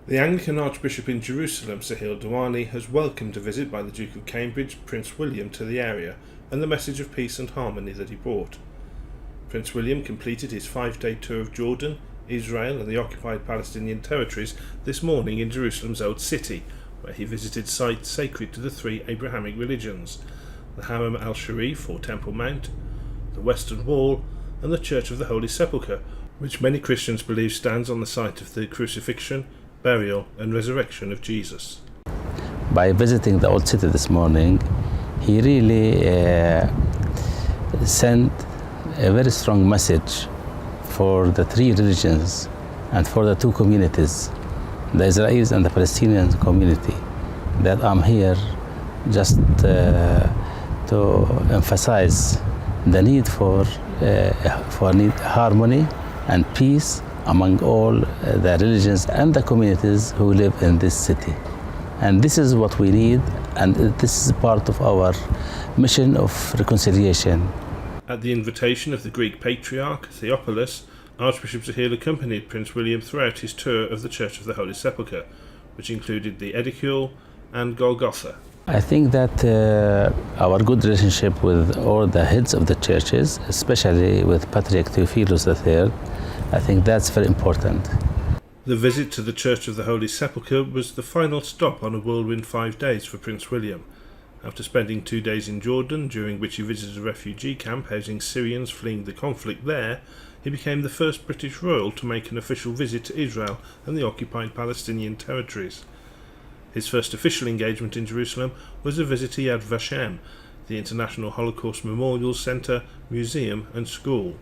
The Anglican Archbishop in Jerusalem, Suheil Dawani, has welcomed a visit by the Duke of Cambridge, Prince William, to the area and the message of peace and harmony that he brought. Prince William completed his 5-day tour of Jordan, Israel and the occupied Palestinian territories this morning in Jerusalem's Old City, where he visited sites sacred to the three Abrahamic religions, the Haram al-Sharif or Temple Mount, the Western Wall and the Church of the Holy Sepulchre, which many Christians believe stands on the site of the crucifixion, burial and resurrection of Jesus. By visiting the Old City this morning, he really sent a very strong message for the three religions and for the two communities, the Israelis and the Palestinian community, that I'm here just to emphasize the need for harmony and peace among all the religions and the communities who live in this city. And this is what we need, and this is part of our mission of reconciliation. At the invitation of the Greek Patriarch, Theophilus, Archbishop Suheil accompanied Prince William throughout his tour of the Church of the Holy Sepulchre, which included the Edicule and Golgotha. I think that our good relationship with all the heads of the churches, especially with Patriarch Theophilus III, I think that's very important. The visit to the Church of the Holy Sepulchre was the final stop on a whirlwind 5 days for Prince William. After spending 2 days in Jordan, during which he visited a refugee camp housing Syrians fleeing the conflict there, he became the first British royal to make an official visit to Israel and the occupied Palestinian territories. His first official engagement in Jerusalem was a visit to Yad Vashem, the International Holocaust Memorial Centre, Museum and School.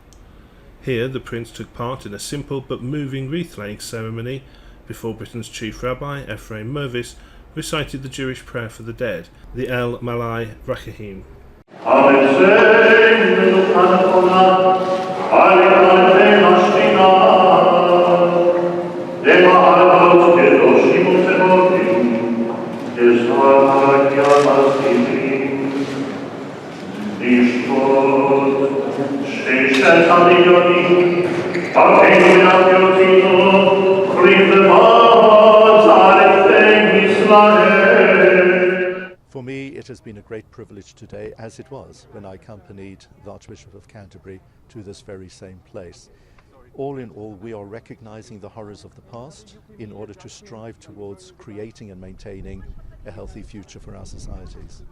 Here the Prince took part in a simple but moving wreath-laying ceremony before Britain's chief Rabbi, Ephraim Mirvis, recited the Jewish prayer for the dead, the El Malai Rachahim. For me, it has been a great privilege today, as it was when I accompanied the Archbishop of Canterbury to this very same place. All in all, we are recognizing the horrors of the past in order to strive towards creating and maintaining a healthy future for our societies.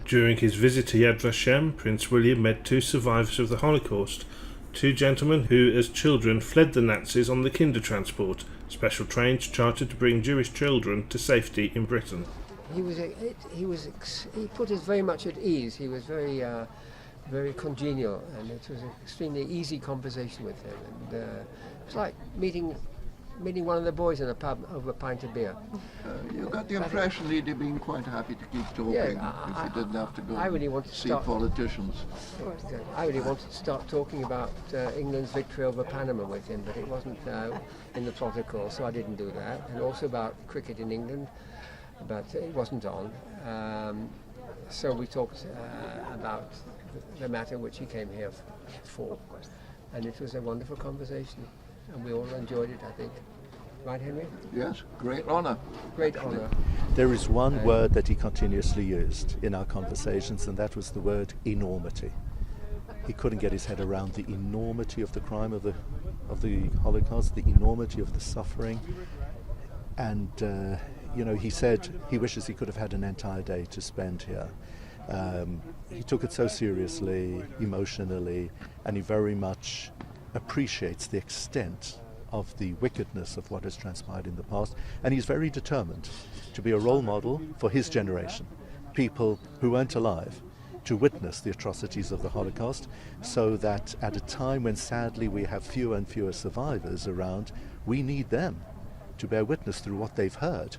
During his visit to Yad Vashem, Prince William met two survivors of the Holocaust, two gentlemen who, as children, fled the Nazis on the Kindertransport, special trains chartered to bring Jewish children to safety in Britain. He put us very much at ease. He was very congenial, and it was an extremely easy conversation with him. And it was like meeting one of the boys in a pub over a pint of beer. You got the impression he'd have been quite happy to keep talking if he didn't have to go see politicians. I really wanted to start talking about England's victory over Panama with him, but it wasn't in the protocol, so I didn't do that. And also about cricket in England, but it wasn't on. So we talked about the matter which he came here for. And it was a wonderful conversation, and we all enjoyed it, I think. Right, Henry? Yes, great honour. Great honour. There is one word that he continuously used in our conversations, and that was the word enormity. He couldn't get his head around the enormity of the crime of the Holocaust, the enormity of the suffering, and he said he wishes he could have had an entire day to spend here. He took it so seriously, emotionally, and he very much appreciates the extent of the wickedness of what has transpired in the past, and he's very determined to be a role model for his generation, people who weren't alive, to witness the atrocities of the Holocaust, so that at a time when sadly we have fewer and fewer survivors around, we need them to bear witness through what they've heard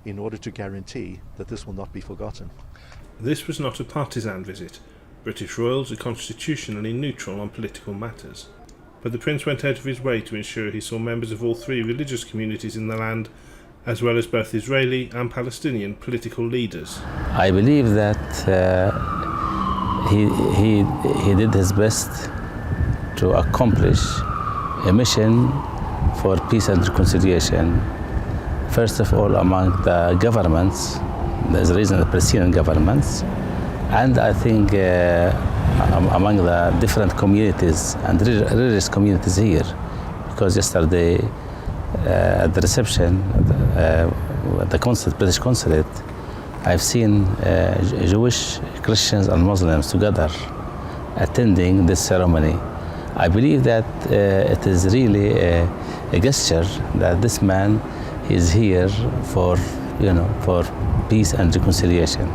in order to guarantee that this will not be forgotten. This was not a partisan visit. British royals are constitutionally neutral on political matters. But the Prince went out of his way to ensure he saw members of all three religious communities in the land, as well as both Israeli and Palestinian political leaders. I believe that he did his best to accomplish a mission for peace and reconciliation First of all, among the governments, the Israeli and the Palestinian governments, and I think among the different communities and religious communities here, because yesterday at the reception at the British consulate, I've seen Jewish, Christians and Muslims together attending this ceremony. I believe that it is really a gesture that this man is here for, for peace and reconciliation.